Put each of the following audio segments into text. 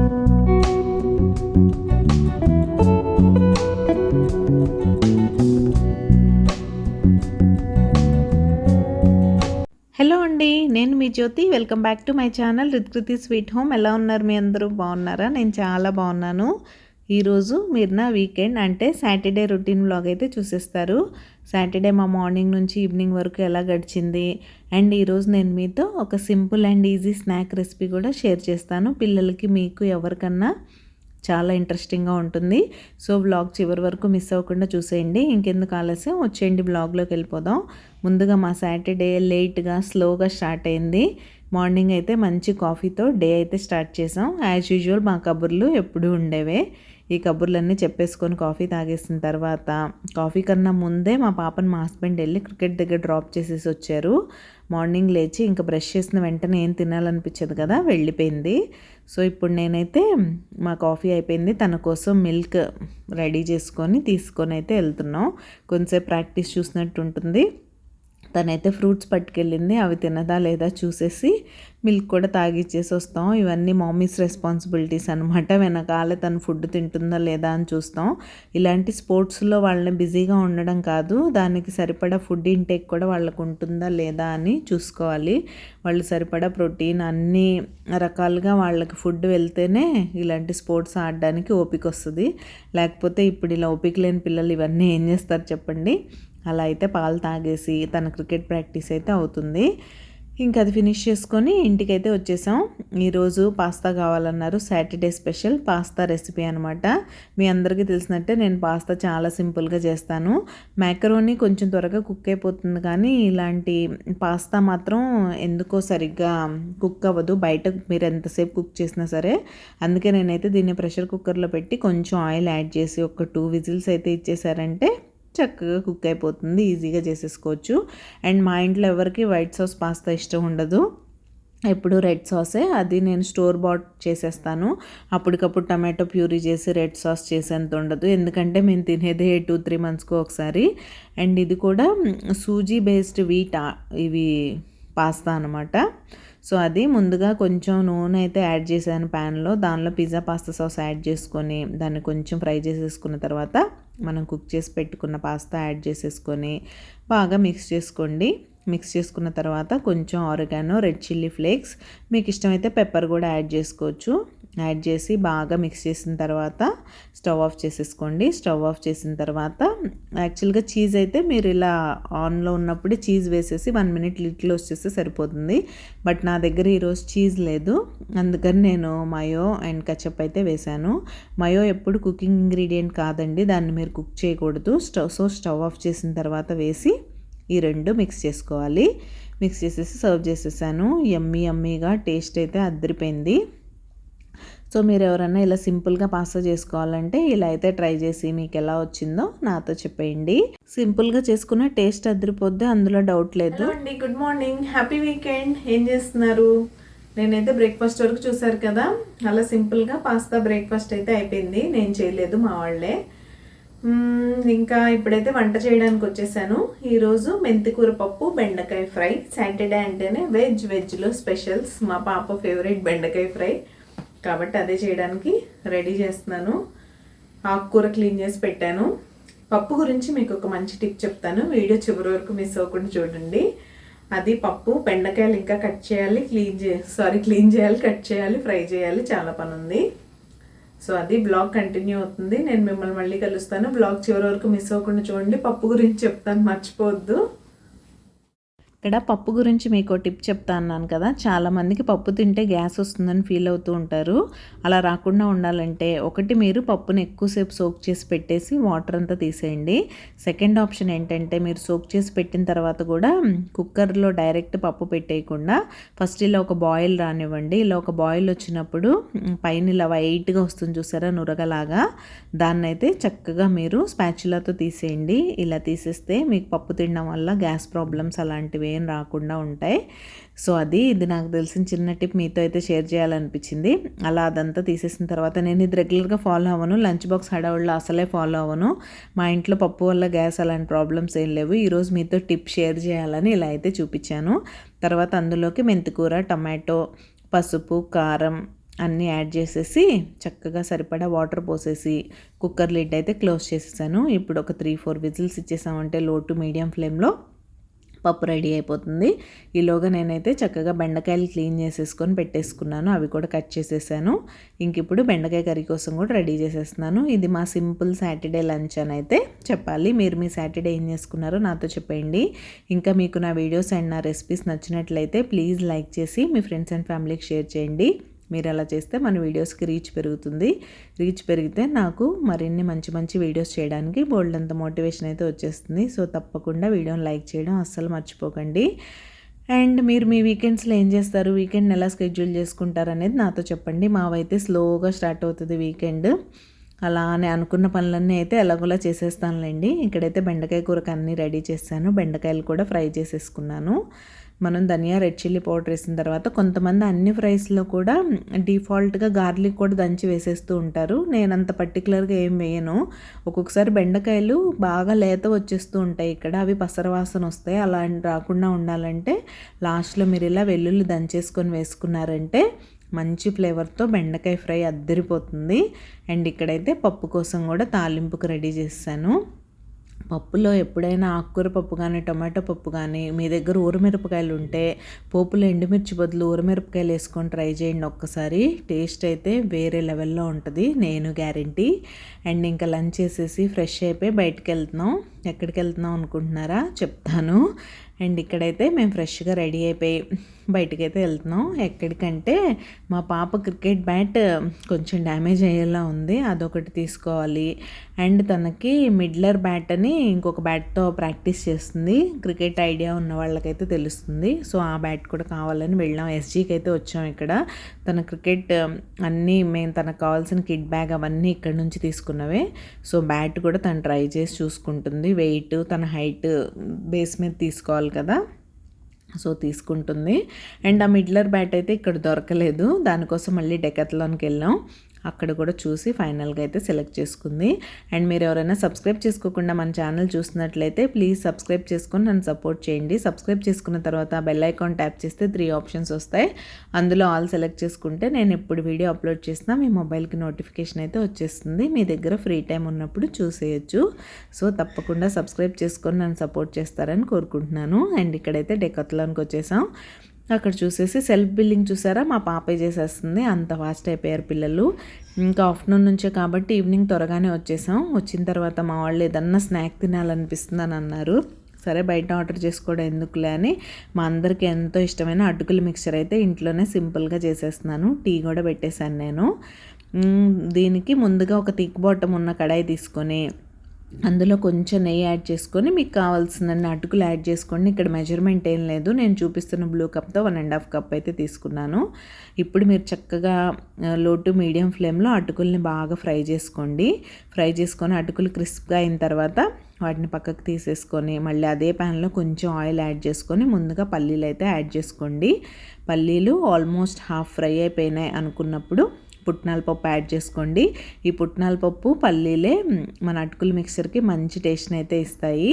Hello అండి, నేను మీ Jyothi. Welcome back to my channel Ritkriti sweet home. ఎలా ఉన్నారు మీ అందరూ? బాగున్నారా? నేను చాలా బాగున్నాను. ఈరోజు మీరు నా వీకెండ్ అంటే సాటర్డే రొటీన్ వ్లాగ్ అయితే చూసేస్తారు. సాటర్డే మా మార్నింగ్ నుంచి ఈవినింగ్ వరకు ఎలా గడిచింది, అండ్ ఈరోజు నేను మీతో ఒక simple and easy snack recipe కూడా షేర్ చేస్తాను. పిల్లలకి, మీకు ఎవరికన్నా చాలా ఇంట్రెస్టింగ్గా ఉంటుంది. సో వ్లాగ్ చివరి వరకు మిస్ అవ్వకుండా చూసేయండి. ఇంకెందుకు ఆలస్యం, వచ్చేయండి వ్లాగ్లోకి వెళ్ళిపోదాం. ముందుగా మా సాటర్డే లేట్గా స్లోగా స్టార్ట్ అయింది. మార్నింగ్ అయితే మంచి కాఫీతో డే అయితే స్టార్ట్ చేసాం. యాజ్ యూజువల్ మా కబుర్లు ఎప్పుడూ ఉండేవే. ఈ కబుర్లన్నీ చెప్పేసుకొని కాఫీ తాగేసిన తర్వాత, కాఫీ కన్నా ముందే మా పాపని మా హస్బెండ్ వెళ్ళి క్రికెట్ దగ్గర డ్రాప్ చేసేసి వచ్చారు. మార్నింగ్ లేచి ఇంకా బ్రష్ చేసిన వెంటనే ఏం తినాలనిపించదు కదా, వెళ్ళిపోయింది. సో ఇప్పుడు నేనైతే మా కాఫీ అయిపోయింది, తన కోసం మిల్క్ రెడీ చేసుకొని తీసుకొని అయితే వెళ్తున్నాం. కొంచెంసేపు ప్రాక్టీస్ చూసినట్టు ఉంటుంది. తనైతే ఫ్రూట్స్ పట్టుకెళ్ళింది, అవి తినదా లేదా చూసేసి మిల్క్ కూడా తాగిచ్చేసి వస్తాం. ఇవన్నీ మమ్మీస్ రెస్పాన్సిబిలిటీస్ అనమాట. వెనకాల తను ఫుడ్ తింటుందా లేదా అని చూస్తాం. ఇలాంటి స్పోర్ట్స్లో వాళ్ళని బిజీగా ఉండడం కాదు, దానికి సరిపడా ఫుడ్ ఇంటేక్ కూడా వాళ్ళకు ఉంటుందా లేదా అని చూసుకోవాలి. వాళ్ళు సరిపడా ప్రోటీన్ అన్ని రకాలుగా వాళ్ళకి ఫుడ్ వెళ్తేనే ఇలాంటి స్పోర్ట్స్ ఆడడానికి ఓపిక వస్తుంది. లేకపోతే ఇప్పుడు ఇలా ఓపిక లేని పిల్లలు ఇవన్నీ ఏం చేస్తారు చెప్పండి. అలా అయితే పాలు తాగేసి తన క్రికెట్ ప్రాక్టీస్ అయితే అవుతుంది. ఇంకా అది ఫినిష్ చేసుకొని ఇంటికైతే వచ్చేసాం. ఈరోజు పాస్తా కావాలన్నారు, సాటర్డే స్పెషల్ పాస్తా రెసిపీ అనమాట. మీ అందరికీ తెలిసినట్టే నేను పాస్తా చాలా సింపుల్గా చేస్తాను. మ్యాకరోనీ కొంచెం త్వరగా కుక్ అయిపోతుంది, కానీ ఇలాంటి పాస్తా మాత్రం ఎందుకో సరిగ్గా కుక్ అవ్వదు, బయట మీరు ఎంతసేపు కుక్ చేసినా సరే. అందుకే నేనైతే దీన్ని ప్రెషర్ కుక్కర్లో పెట్టి కొంచెం ఆయిల్ యాడ్ చేసి ఒక 2 విజిల్స్ అయితే ఇచ్చేసారంటే చక్కగా కుక్ అయిపోతుంది, ఈజీగా చేసేసుకోవచ్చు. అండ్ మా ఇంట్లో ఎవరికి వైట్ సాస్ పాస్తా ఇష్టం ఉండదు, ఎప్పుడు రెడ్ సాసే. అది నేను స్టోర్ బాట్ చేసేస్తాను. అప్పటికప్పుడు టమాటో ప్యూరీ చేసి రెడ్ సాస్ చేసేంత ఉండదు, ఎందుకంటే మేము తినేదే 2-3 మంత్స్కి ఒకసారి. అండ్ ఇది కూడా సూజీ బేస్డ్ వీట్ ఇవి పాస్తా అనమాట. సో అది ముందుగా కొంచెం నూనె అయితే యాడ్ చేశాను ప్యాన్లో. దానిలో పిజ్జా పాస్తా సాస్ యాడ్ చేసుకొని దాన్ని కొంచెం ఫ్రై చేసేసుకున్న తర్వాత మనం కుక్ చేసి పెట్టుకున్న పాస్తా యాడ్ చేసేసుకొని బాగా మిక్స్ చేసుకోండి. మిక్స్ చేసుకున్న తర్వాత కొంచెం ఆరిగానో, రెడ్ చిల్లీ ఫ్లేక్స్, మీకు ఇష్టమైతే పెప్పర్ కూడా యాడ్ చేసుకోవచ్చు. యాడ్ చేసి బాగా మిక్స్ చేసిన తర్వాత స్టవ్ ఆఫ్ చేసేసుకోండి. స్టవ్ ఆఫ్ చేసిన తర్వాత యాక్చువల్గా చీజ్ అయితే మీరు ఇలా ఆన్లో ఉన్నప్పుడే చీజ్ వేసేసి 1 మినిట్ లిట్లో వచ్చేస్తే సరిపోతుంది. బట్ నా దగ్గర ఈరోజు చీజ్ లేదు, అందుకని నేను మయో అండ్ కచప్ అయితే వేశాను. మయో ఎప్పుడు కుకింగ్ ఇంగ్రీడియంట్ కాదండి, దాన్ని మీరు కుక్ చేయకూడదు. స్టవ్ ఆఫ్ చేసిన తర్వాత వేసి ఈ రెండు మిక్స్ చేసుకోవాలి. మిక్స్ చేసేసి సర్వ్ చేసేసాను. యమ్మీగా టేస్ట్ అయితే అద్దరిపోయింది. సో మీరు ఎవరైనా ఇలా సింపుల్గా పాస్తా చేసుకోవాలంటే ఇలా అయితే ట్రై చేసి మీకు ఎలా వచ్చిందో నాతో చెప్పేయండి. సింపుల్గా చేసుకున్న టేస్ట్ అదిరిపోద్ది, అందులో డౌట్ లేదు. అండి, గుడ్ మార్నింగ్, హ్యాపీ వీకెండ్. ఏం చేస్తున్నారు? నేనైతే బ్రేక్ఫాస్ట్ వరకు చూసారు కదా, అలా సింపుల్గా పాస్తా బ్రేక్ఫాస్ట్ అయితే అయిపోయింది. నేను చేయలేదు, మా వాళ్ళే. ఇంకా ఇప్పుడైతే వంట చేయడానికి వచ్చేసాను. ఈరోజు మెంతికూర పప్పు, బెండకాయ ఫ్రై. సాటర్డే అంటేనే వెజ్లో స్పెషల్స్. మా పాప ఫేవరెట్ బెండకాయ ఫ్రై, కాబట్టి అదే చేయడానికి రెడీ చేస్తున్నాను. ఆకుకూర క్లీన్ చేసి పెట్టాను. పప్పు గురించి మీకు ఒక మంచి టిప్ చెప్తాను, వీడియో చివరి వరకు మిస్ అవ్వకుండా చూడండి. అది పప్పు, బెండకాయలు ఇంకా కట్ చేయాలి, క్లీన్ చేయాలి, కట్ చేయాలి, ఫ్రై చేయాలి, చాలా పని ఉంది. సో అది బ్లాగ్ కంటిన్యూ అవుతుంది. నేను మిమ్మల్ని మళ్ళీ కలుస్తాను. బ్లాగ్ చివరి వరకు మిస్ అవ్వకుండా చూడండి. పప్పు గురించి చెప్తాను, మర్చిపోవద్దు. ఇక్కడ పప్పు గురించి మీకు టిప్ చెప్తా అన్నాను కదా, చాలామందికి పప్పు తింటే గ్యాస్ వస్తుందని ఫీల్ అవుతూ ఉంటారు. అలా రాకుండా ఉండాలంటే ఒకటి, మీరు పప్పుని ఎక్కువసేపు సోక్ చేసి పెట్టేసి వాటర్ అంతా తీసేయండి. సెకండ్ ఆప్షన్ ఏంటంటే, మీరు సోక్ చేసి పెట్టిన తర్వాత కూడా కుక్కర్లో డైరెక్ట్ పప్పు పెట్టేయకుండా ఫస్ట్ ఇలా ఒక బాయిల్ రానివ్వండి. ఇలా ఒక బాయిల్ వచ్చినప్పుడు పైన ఇలా వైట్గా వస్తుంది చూసారా, నురగలాగా, దాన్నైతే చక్కగా మీరు స్పాచులాతో తీసేయండి. ఇలా తీసేస్తే మీకు పప్పు తినడం వల్ల గ్యాస్ ప్రాబ్లమ్స్ అలాంటివి ఏం రాకుండా ఉంటాయి. సో ఇది నాకు తెలిసిన చిన్న టిప్ మీతో అయితే షేర్ చేయాలనిపించింది. అలా అదంతా తీసేసిన తర్వాత, నేను ఇది రెగ్యులర్గా ఫాలో అవ్వను, లంచ్ బాక్స్ హడావుల్లో అసలే ఫాలో అవ్వను. మా ఇంట్లో పప్పు వల్ల గ్యాస్ అలాంటి ప్రాబ్లమ్స్ ఏం లేవు. ఈరోజు మీతో టిప్ షేర్ చేయాలని ఇలా అయితే చూపించాను. తర్వాత అందులోకి మెంతికూర, టమాటో, పసుపు, కారం, అన్నీ యాడ్ చేసేసి చక్కగా సరిపడా వాటర్ పోసేసి కుక్కర్ లిడ్ అయితే క్లోజ్ చేసేసాను. ఇప్పుడు ఒక 3-4 విజిల్స్ ఇచ్చేసామంటే లో టు మీడియం ఫ్లేమ్లో పప్పు రెడీ అయిపోతుంది. ఈలోగా నేనైతే చక్కగా బెండకాయలు క్లీన్ చేసేసుకొని పెట్టేసుకున్నాను. అవి కూడా కట్ చేసేసాను. ఇంక ఇప్పుడు బెండకాయ కర్రీ కోసం కూడా రెడీ చేసేస్తున్నాను. ఇది మా సింపుల్ సాటర్డే లంచ్ అని అయితే చెప్పాలి. మీరు మీ సాటర్డే ఏం చేసుకున్నారో నాతో చెప్పండి. ఇంకా మీకు నా వీడియోస్ అండ్ నా రెసిపీస్ నచ్చినట్లయితే ప్లీజ్ లైక్ చేసి మీ ఫ్రెండ్స్ అండ్ ఫ్యామిలీకి షేర్ చేయండి. మీరు అలా చేస్తే మన వీడియోస్కి రీచ్ పెరుగుతుంది. రీచ్ పెరిగితే నాకు మరిన్ని మంచి మంచి వీడియోస్ చేయడానికి బోల్డంత మోటివేషన్ అయితే వచ్చేస్తుంది. సో తప్పకుండా వీడియోని లైక్ చేయడం అస్సలు మర్చిపోకండి. అండ్ మీరు మీ వీకెండ్స్లో ఏం చేస్తారు, వీకెండ్ని ఎలా స్కెడ్యూల్ చేసుకుంటారు అనేది నాతో చెప్పండి. మావైతే స్లోగా స్టార్ట్ అవుతుంది వీకెండ్. అలానే అనుకున్న పనులన్నీ అయితే ఎలాగోలా చేసేస్తానులేండి. ఇక్కడైతే బెండకాయ కూరకు అన్నీ రెడీ చేశాను. బెండకాయలు కూడా ఫ్రై చేసేసుకున్నాను. మనం ధనియా రెడ్ చిల్లీ పౌడర్ వేసిన తర్వాత కొంతమంది అన్ని ఫ్రైస్లో కూడా డిఫాల్ట్గా గార్లిక్ కూడా దంచి వేసేస్తూ ఉంటారు. నేను అంత పర్టికులర్గా ఏం వేయను. ఒక్కొక్కసారి బెండకాయలు బాగా లేత వచ్చేస్తూ ఉంటాయి ఇక్కడ, అవి పసరవాసన వస్తాయి. అలా రాకుండా ఉండాలంటే లాస్ట్లో మీరు ఇలా వెల్లుల్లి దంచేసుకొని వేసుకున్నారంటే మంచి ఫ్లేవర్తో బెండకాయ ఫ్రై అద్దరిపోతుంది. అండ్ ఇక్కడైతే పప్పు కోసం కూడా తాలింపుకు రెడీ చేశాను. పప్పులో ఎప్పుడైనా ఆకుకూర పప్పు కానీ టొమాటో పప్పు కానీ మీ దగ్గర ఊరమిరపకాయలు ఉంటే పోపులో ఎండుమిర్చి బదులు ఊరమిరపకాయలు వేసుకొని ట్రై చేయండి ఒక్కసారి. టేస్ట్ అయితే వేరే లెవెల్లో ఉంటుంది, నేను గ్యారంటీ. అండ్ ఇంకా లంచ్ చేసేసి ఫ్రెష్ అయిపోయి బయటకు వెళ్తున్నాం. ఎక్కడికి వెళ్తున్నాం అనుకుంటున్నారా, చెప్తాను. అండ్ ఇక్కడైతే మేము ఫ్రెష్గా రెడీ అయిపోయి బయటకైతే వెళ్తున్నాం. ఎక్కడికంటే మా పాప క్రికెట్ బ్యాట్ కొంచెం డ్యామేజ్ అయ్యేలా ఉంది, అదొకటి తీసుకోవాలి. అండ్ తనకి మిడ్లర్ బ్యాట్ అని ఇంకొక బ్యాట్తో ప్రాక్టీస్ చేస్తుంది. క్రికెట్ ఐడియా ఉన్న వాళ్ళకైతే తెలుస్తుంది. సో ఆ బ్యాట్ కూడా కావాలని వెళ్ళాం. ఎస్జీకి అయితే వచ్చాం. ఇక్కడ తన క్రికెట్ అన్నీ మేము తనకు కావాల్సిన కిట్ బ్యాగ్ అవన్నీ ఇక్కడ నుంచి తీసుకున్నవే. సో బ్యాట్ కూడా తను ట్రై చేసి చూసుకుంటుంది. వెయిట్ తన హైట్ బేస్ మీద తీసుకోవాలి కదా, సో తీసుకుంటుంది. అండ్ ఆ మిడ్లర్ బ్యాట్ అయితే ఇక్కడ దొరకలేదు, దానికోసం మళ్ళీ డెకాథ్లాన్కి వెళ్ళాం. అక్కడ కూడా చూసి ఫైనల్గా అయితే సెలెక్ట్ చేసుకుంది. అండ్ మీరు ఎవరైనా సబ్స్క్రైబ్ చేసుకోకుండా మన ఛానల్ చూసినట్లయితే ప్లీజ్ సబ్స్క్రైబ్ చేసుకొని నన్ను సపోర్ట్ చేయండి. సబ్స్క్రైబ్ చేసుకున్న తర్వాత బెల్ ఐకాన్ ట్యాప్ చేస్తే 3 ఆప్షన్స్ వస్తాయి. అందులో ఆల్ సెలెక్ట్ చేసుకుంటే నేను ఎప్పుడు వీడియో అప్లోడ్ చేసినా మీ మొబైల్కి నోటిఫికేషన్ అయితే వచ్చేస్తుంది. మీ దగ్గర ఫ్రీ టైం ఉన్నప్పుడు చూసేయచ్చు. సో తప్పకుండా సబ్స్క్రైబ్ చేసుకొని నన్ను సపోర్ట్ చేస్తారని కోరుకుంటున్నాను. అండ్ ఇక్కడైతే డెకాథ్లాన్కి వచ్చేసాం. అక్కడ చూసేసి సెల్ఫ్ బిల్లింగ్ చూసారా, మా పాపే చేసేస్తుంది. అంత ఫాస్ట్ అయిపోయారు పిల్లలు. ఇంకా ఆఫ్టర్నూన్ నుంచే కాబట్టి ఈవినింగ్ త్వరగానే వచ్చేసాం. వచ్చిన తర్వాత మా వాళ్ళు ఏదన్నా స్నాక్ తినాలనిపిస్తుంది అని అన్నారు. సరే బయట ఆర్డర్ చేసుకోవడం ఎందుకులే అని మా అందరికీ ఎంతో ఇష్టమైన అటుకుల మిక్చర్ అయితే ఇంట్లోనే సింపుల్గా చేసేస్తున్నాను. టీ కూడా పెట్టేశాను నేను. దీనికి ముందుగా ఒక థిక్ బాటమ్ ఉన్న కడాయి తీసుకొని అందులో కొంచెం నెయ్యి యాడ్ చేసుకొని మీకు కావాల్సిన అటుకులు యాడ్ చేసుకోండి. ఇక్కడ మెజర్మెంట్ ఏం లేదు, నేను చూపిస్తున్న బ్లూ కప్తో 1.5 కప్ అయితే తీసుకున్నాను. ఇప్పుడు మీరు చక్కగా లో టు మీడియం ఫ్లేమ్లో అటుకుల్ని బాగా ఫ్రై చేసుకోండి. ఫ్రై చేసుకొని అటుకులు క్రిస్ప్గా అయిన తర్వాత వాటిని పక్కకు తీసేసుకొని మళ్ళీ అదే ప్యాన్లో కొంచెం ఆయిల్ యాడ్ చేసుకొని ముందుగా పల్లీలు అయితే యాడ్ చేసుకోండి. పల్లీలు ఆల్మోస్ట్ హాఫ్ ఫ్రై అయిపోయినాయి అనుకున్నప్పుడు పుట్నాల పప్పు యాడ్ చేసుకోండి. ఈ పుట్నాల పప్పు పల్లీలే మన అటుకుల మిక్చర్కి మంచి టేస్ట్ని అయితే ఇస్తాయి.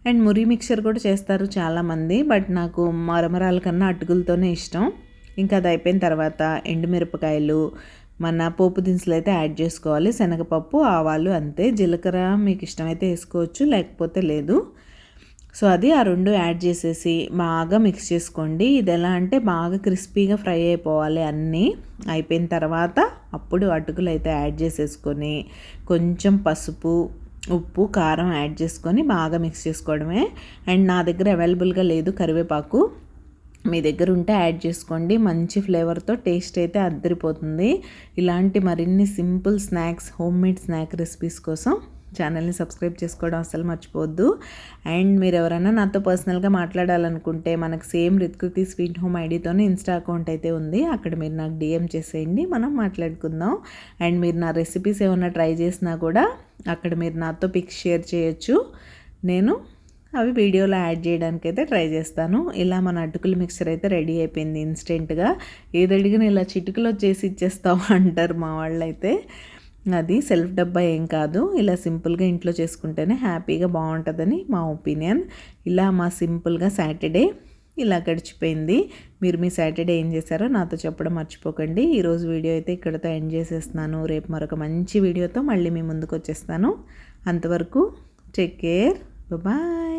అండ్ మురి మిక్చర్ కూడా చేస్తారు చాలామంది, బట్ నాకు మరమరాల కన్నా అటుకులతోనే ఇష్టం. ఇంకా అది అయిపోయిన తర్వాత ఎండుమిరపకాయలు, మన పోపు దినుసులు అయితే యాడ్ చేసుకోవాలి. శనగపప్పు, ఆవాలు అంతే. జీలకర్ర మీకు ఇష్టమైతే వేసుకోవచ్చు, లేకపోతే లేదు. సో అది ఆ 2 యాడ్ చేసేసి బాగా మిక్స్ చేసుకోండి. ఇది ఎలా అంటే బాగా క్రిస్పీగా ఫ్రై అయిపోవాలి. అన్నీ అయిపోయిన తర్వాత అప్పుడు అటుకులు అయితే యాడ్ చేసేసుకొని కొంచెం పసుపు, ఉప్పు, కారం యాడ్ చేసుకొని బాగా మిక్స్ చేసుకోవడమే. అండ్ నా దగ్గర అవైలబుల్గా లేదు కరివేపాకు, మీ దగ్గర ఉంటే యాడ్ చేసుకోండి. మంచి ఫ్లేవర్తో టేస్ట్ అయితే అద్దరిపోతుంది. ఇలాంటి మరిన్ని simple snacks, homemade snack recipes కోసం ఛానల్ని సబ్స్క్రైబ్ చేసుకోవడం అస్సలు మర్చిపోవద్దు. అండ్ మీరు ఎవరైనా నాతో పర్సనల్గా మాట్లాడాలనుకుంటే మనకు సేమ్ రిత్కృతి స్వీట్ హోమ్ ఐడితోనే ఇన్స్టా అకౌంట్ అయితే ఉంది. అక్కడ మీరు నాకు DM చేసేయండి, మనం మాట్లాడుకుందాం. అండ్ మీరు నా రెసిపీస్ ఏమైనా ట్రై చేసినా కూడా అక్కడ మీరు నాతో పిక్స్ షేర్ చేయొచ్చు. నేను అవి వీడియోలో యాడ్ చేయడానికి అయితే ట్రై చేస్తాను. ఇలా మన అటుకుల మిక్చర్ అయితే రెడీ అయిపోయింది ఇన్స్టెంట్గా. ఏది అడిగినా ఇలా చిటికలో చేసి ఇచ్చేస్తావు అంటారు మా వాళ్ళు అయితే. అది సెల్ఫ్ డబ్బా ఏం కాదు, ఇలా సింపుల్గా ఇంట్లో చేసుకుంటేనే హ్యాపీగా బాగుంటుందని మా ఒపీనియన్. ఇలా మా సింపుల్గా సాటర్డే ఇలా గడిచిపోయింది. మీరు మీ సాటర్డే ఏం చేశారో నాతో చెప్పడం మర్చిపోకండి. ఈరోజు వీడియో అయితే ఇక్కడితో ఎండ్ చేసేస్తున్నాను. రేపు మరొక మంచి వీడియోతో మళ్ళీ మీ ముందుకు వచ్చేస్తాను. అంతవరకు టేక్ కేర్. బాయ్.